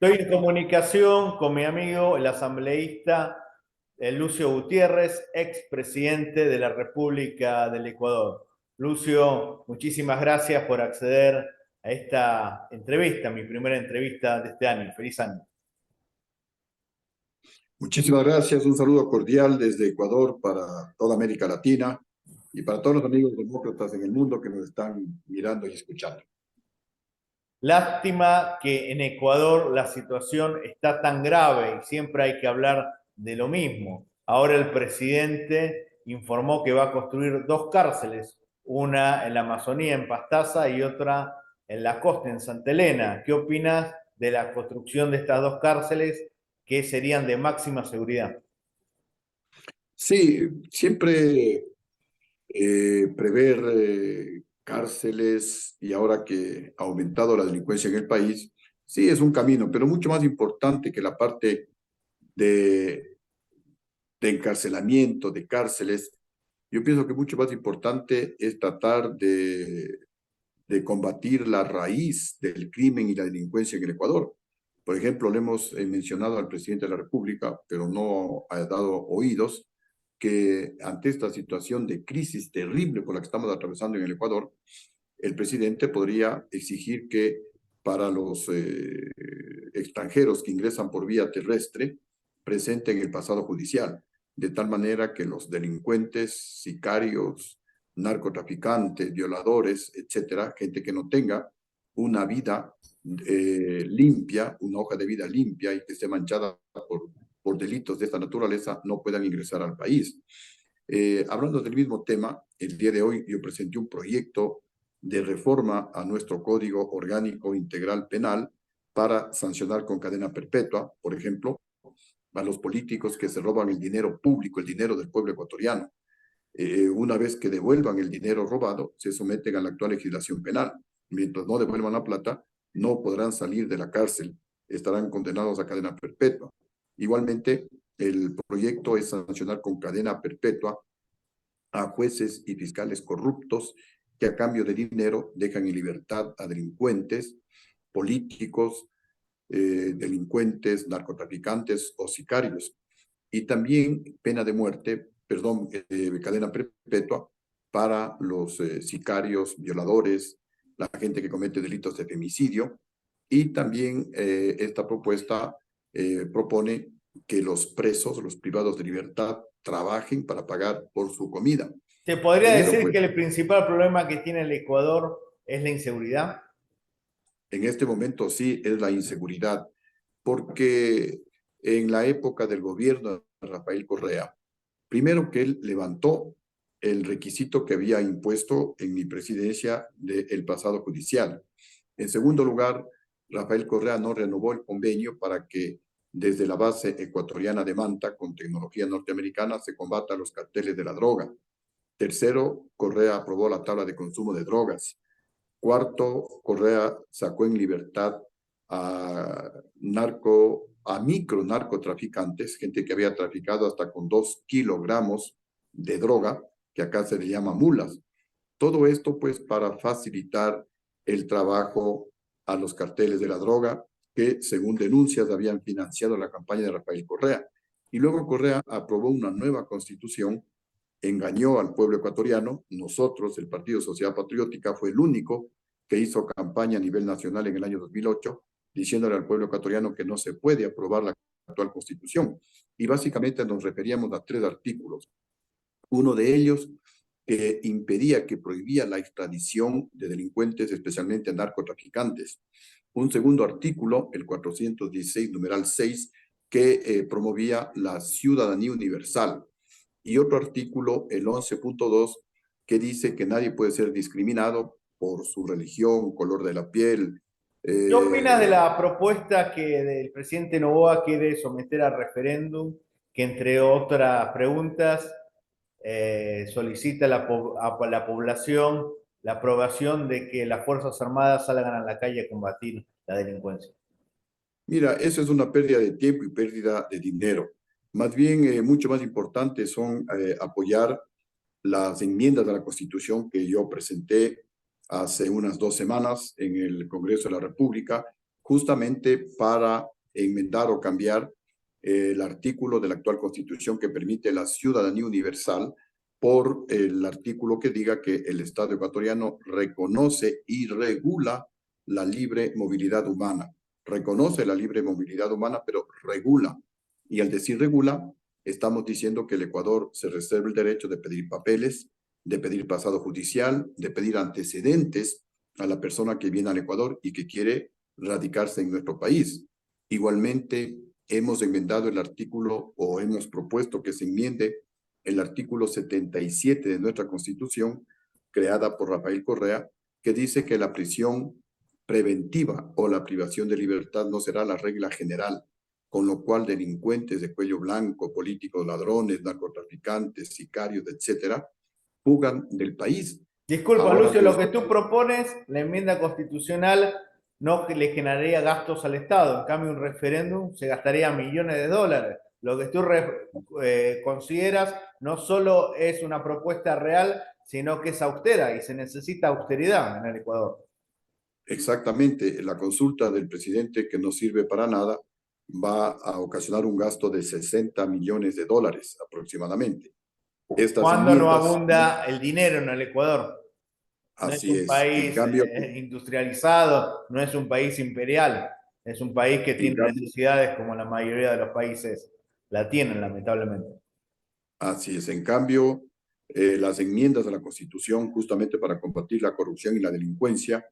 Estoy en comunicación con mi amigo, el asambleísta Lucio Gutiérrez, expresidente de la República del Ecuador. Lucio, muchísimas gracias por acceder a esta entrevista, mi primera entrevista de este año. Feliz año. Muchísimas gracias. Un saludo cordial desde Ecuador para toda América Latina y para todos los amigos demócratas en el mundo que nos están mirando y escuchando. Lástima que en Ecuador la situación está tan grave y siempre hay que hablar de lo mismo. Ahora el presidente informó que va a construir dos cárceles, una en la Amazonía, en Pastaza, y otra en la costa, en Santa Elena. ¿Qué opinas de la construcción de estas dos cárceles que serían de máxima seguridad? Sí, siempre prever cárceles y ahora que ha aumentado la delincuencia en el país, sí es un camino, pero mucho más importante que la parte de, de encarcelamiento, de cárceles. Yo pienso que mucho más importante es tratar de combatir la raíz del crimen y la delincuencia en el Ecuador. Por ejemplo, le hemos mencionado al presidente de la República, pero no ha dado oídos, que ante esta situación de crisis terrible por la que estamos atravesando en el Ecuador, el presidente podría exigir que para los extranjeros que ingresan por vía terrestre presenten el pasado judicial, de tal manera que los delincuentes, sicarios, narcotraficantes, violadores, etcétera, gente que no tenga una vida limpia, una hoja de vida limpia y que esté manchada por delitos de esta naturaleza, no puedan ingresar al país. Hablando del mismo tema, el día de hoy yo presenté un proyecto de reforma a nuestro Código Orgánico Integral Penal para sancionar con cadena perpetua, por ejemplo, a los políticos que se roban el dinero público, el dinero del pueblo ecuatoriano. Una vez que devuelvan el dinero robado, se someten a la actual legislación penal. Mientras no devuelvan la plata, no podrán salir de la cárcel, estarán condenados a cadena perpetua. Igualmente, el proyecto es sancionar con cadena perpetua a jueces y fiscales corruptos que a cambio de dinero dejan en libertad a delincuentes, políticos, delincuentes, narcotraficantes o sicarios. Y también pena de muerte, perdón, cadena perpetua para los sicarios, violadores, la gente que comete delitos de femicidio. Y también esta propuesta propone que los presos, los privados de libertad, trabajen para pagar por su comida. ¿Se podría Primero, decir pues, que el principal problema que tiene el Ecuador es la inseguridad? en este momento sí es la inseguridad, porque en la época del gobierno de Rafael Correa, primero que él levantó el requisito que había impuesto en mi presidencia del pasado judicial. En segundo lugar, Rafael Correa no renovó el convenio para que desde la base ecuatoriana de Manta, con tecnología norteamericana, se combata los carteles de la droga. Tercero, Correa aprobó la tabla de consumo de drogas. Cuarto, Correa sacó en libertad a micro narcotraficantes, gente que había traficado hasta con 2 kilogramos de droga, que acá se le llama mulas. Todo esto pues para facilitar el trabajo a los carteles de la droga que según denuncias habían financiado la campaña de Rafael Correa. Y luego Correa aprobó una nueva constitución, engañó al pueblo ecuatoriano. Nosotros, el Partido Sociedad Patriótica, fue el único que hizo campaña a nivel nacional en el año 2008, diciéndole al pueblo ecuatoriano que no se puede aprobar la actual constitución. Y básicamente nos referíamos a 3 artículos. Uno de ellos que impedía, que prohibía la extradición de delincuentes, especialmente narcotraficantes. Un segundo artículo, el 416, numeral 6, que promovía la ciudadanía universal. Y otro artículo, el 11.2, que dice que nadie puede ser discriminado por su religión, color de la piel. ¿Qué opinas de la propuesta que el presidente Noboa quiere someter a referéndum, que entre otras preguntas solicita a la población la aprobación de que las Fuerzas Armadas salgan a la calle a combatir la delincuencia? Mira, eso es una pérdida de tiempo y pérdida de dinero. Más bien, mucho más importante son apoyar las enmiendas de la Constitución que yo presenté hace unas 2 semanas en el Congreso de la República, justamente para enmendar o cambiar el artículo de la actual Constitución que permite la ciudadanía universal por el artículo que diga que el Estado ecuatoriano reconoce y regula la libre movilidad humana. Reconoce la libre movilidad humana, pero regula. Y al decir regula, estamos diciendo que el Ecuador se reserva el derecho de pedir papeles, de pedir pasado judicial, de pedir antecedentes a la persona que viene al Ecuador y que quiere radicarse en nuestro país. Igualmente, hemos enmendado el artículo o hemos propuesto que se enmiende el artículo 77 de nuestra Constitución, creada por Rafael Correa, que dice que la prisión preventiva o la privación de libertad no será la regla general, con lo cual delincuentes de cuello blanco, políticos, ladrones, narcotraficantes, sicarios, etcétera, fugan del país. Disculpa, Ahora, Lucio, lo pues, que tú propones, la enmienda constitucional no le generaría gastos al Estado. En cambio, un referéndum se gastaría millones de dólares. Lo que tú consideras no solo es una propuesta real, sino que es austera y se necesita austeridad en el Ecuador. exactamente, la consulta del presidente, que no sirve para nada, va a ocasionar un gasto de 60 millones de dólares aproximadamente. Estas ¿Cuándo no enmiendas, abunda el dinero en el Ecuador? No es así un es. país industrializado, no es un país imperial, es un país que En tiene cambio, necesidades como la mayoría de los países la tienen, lamentablemente. así es. En cambio, las enmiendas a la Constitución, justamente para combatir la corrupción y la delincuencia,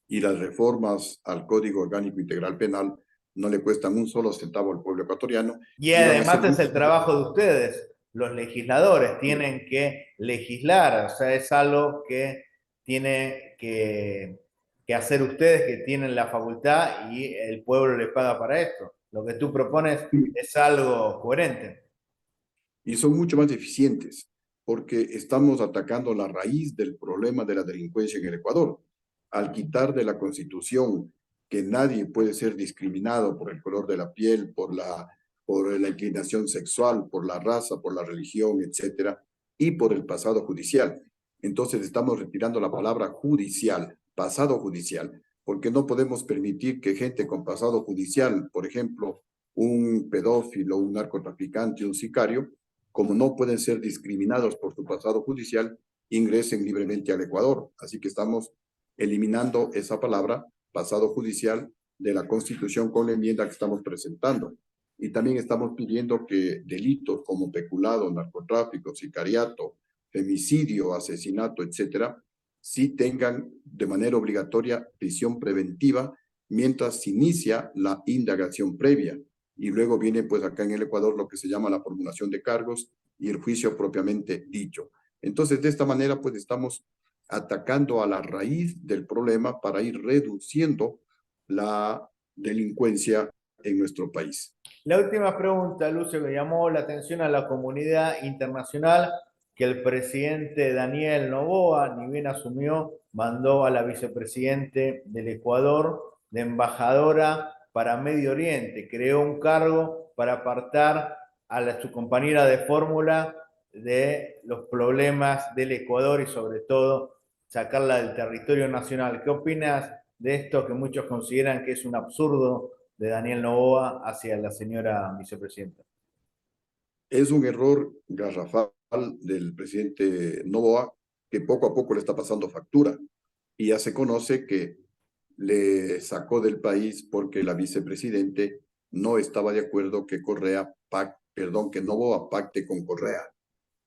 y las reformas al Código Orgánico Integral Penal, no le cuestan un solo centavo al pueblo ecuatoriano Y y van a ser además es mucho el más trabajo de ustedes, los legisladores tienen que legislar, o sea, es algo que tiene que hacer ustedes que tienen la facultad y el pueblo les paga para esto. Lo que tú propones es algo coherente. y son mucho más eficientes porque estamos atacando la raíz del problema de la delincuencia en el Ecuador. Al quitar de la Constitución que nadie puede ser discriminado por el color de la piel, por la inclinación sexual, por la raza, por la religión, etcétera, y por el pasado judicial. Entonces estamos retirando la palabra judicial, pasado judicial, porque no podemos permitir que gente con pasado judicial, por ejemplo, un pedófilo, un narcotraficante, un sicario, como no pueden ser discriminados por su pasado judicial, ingresen libremente al Ecuador. Así que estamos eliminando esa palabra, pasado judicial, de la Constitución con la enmienda que estamos presentando. Y también estamos pidiendo que delitos como peculado, narcotráfico, sicariato, femicidio, asesinato, etcétera, sí tengan de manera obligatoria prisión preventiva mientras se inicia la indagación previa y luego viene pues acá en el Ecuador lo que se llama la formulación de cargos y el juicio propiamente dicho. Entonces, de esta manera pues estamos atacando a la raíz del problema para ir reduciendo la delincuencia en nuestro país. La última pregunta, Lucio, que llamó la atención a la comunidad internacional, que el presidente Daniel Noboa, ni bien asumió, mandó a la vicepresidente del Ecuador de embajadora para Medio Oriente. Creó un cargo para apartar a su compañera de fórmula de los problemas del Ecuador y sobre todo sacarla del territorio nacional. ¿Qué opinas de esto que muchos consideran que es un absurdo de Daniel Noboa hacia la señora vicepresidenta? Es un error garrafal del presidente Noboa que poco a poco le está pasando factura y ya se conoce que le sacó del país porque la vicepresidente no estaba de acuerdo que que Noboa pacte con Correa,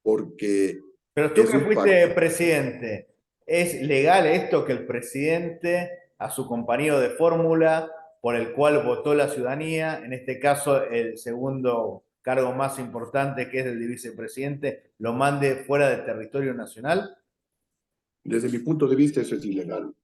porque Pero tú es que un fuiste pacto. presidente, ¿es legal esto que el presidente a su compañero de fórmula por el cual votó la ciudadanía, en este caso el segundo cargo más importante que es el de vicepresidente, lo mande fuera del territorio nacional? Desde mi punto de vista, eso es ilegal.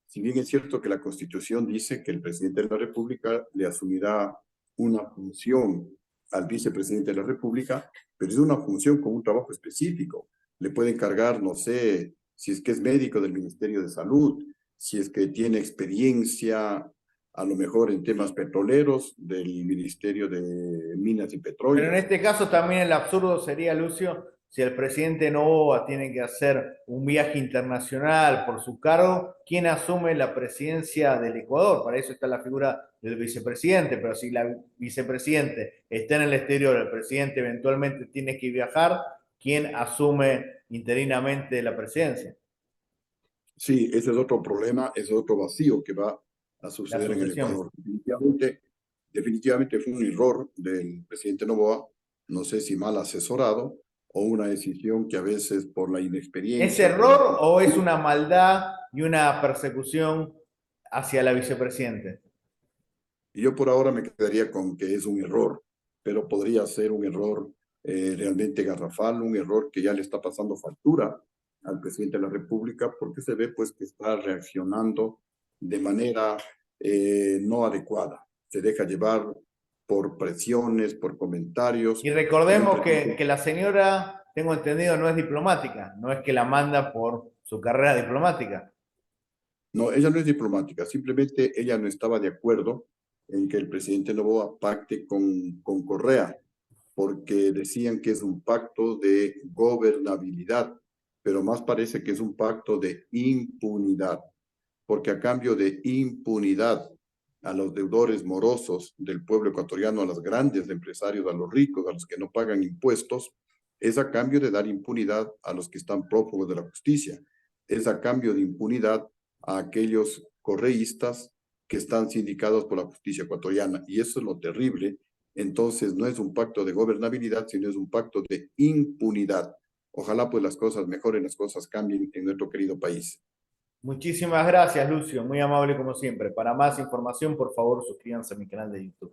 Si bien es cierto que la Constitución dice que el presidente de la República le asumirá una función al vicepresidente de la República, pero es una función con un trabajo específico. Le puede encargar, no sé, si es que es médico del Ministerio de Salud, si es que tiene experiencia, a lo mejor en temas petroleros del Ministerio de Minas y Pero en Petróleos. este caso también el absurdo sería, Lucio, Si el presidente Noboa tiene que hacer un viaje internacional por su cargo, ¿quién asume la presidencia del Ecuador? Para eso está la figura del vicepresidente, pero si la vicepresidente está en el exterior, el presidente eventualmente tiene que viajar, ¿quién asume interinamente la presidencia? Sí, ese es otro problema, ese es otro vacío que va a La suceder en el sucesión. Ecuador. Definitivamente fue un error del presidente Noboa, no sé si mal asesorado o una decisión que a veces por la ¿Es inexperiencia, por la... error o es una maldad y una persecución hacia la vicepresidente? Y yo por ahora me quedaría con que es un error, pero podría ser un error realmente garrafal, un error que ya le está pasando factura al presidente de la República, porque se ve pues que está reaccionando de manera no adecuada. Se deja llevar por presiones, por comentarios Y de un recordemos presidente. que la señora, tengo entendido, no es diplomática, no es que la manda por su carrera diplomática. No, ella no es diplomática, simplemente ella no estaba de acuerdo en que el presidente Noboa pacte con Correa, porque decían que es un pacto de gobernabilidad, pero más parece que es un pacto de impunidad, porque a cambio de impunidad a los deudores morosos del pueblo ecuatoriano, a los grandes empresarios, a los ricos, a los que no pagan impuestos, es a cambio de dar impunidad a los que están prófugos de la justicia, es a cambio de impunidad a aquellos correístas que están sindicados por la justicia ecuatoriana. Y eso es lo terrible. Entonces no es un pacto de gobernabilidad, sino es un pacto de impunidad. Ojalá pues las cosas mejoren, las cosas cambien en nuestro querido país. Muchísimas gracias, Lucio, muy amable como siempre. Para más información, por favor, suscríbanse a mi canal de YouTube.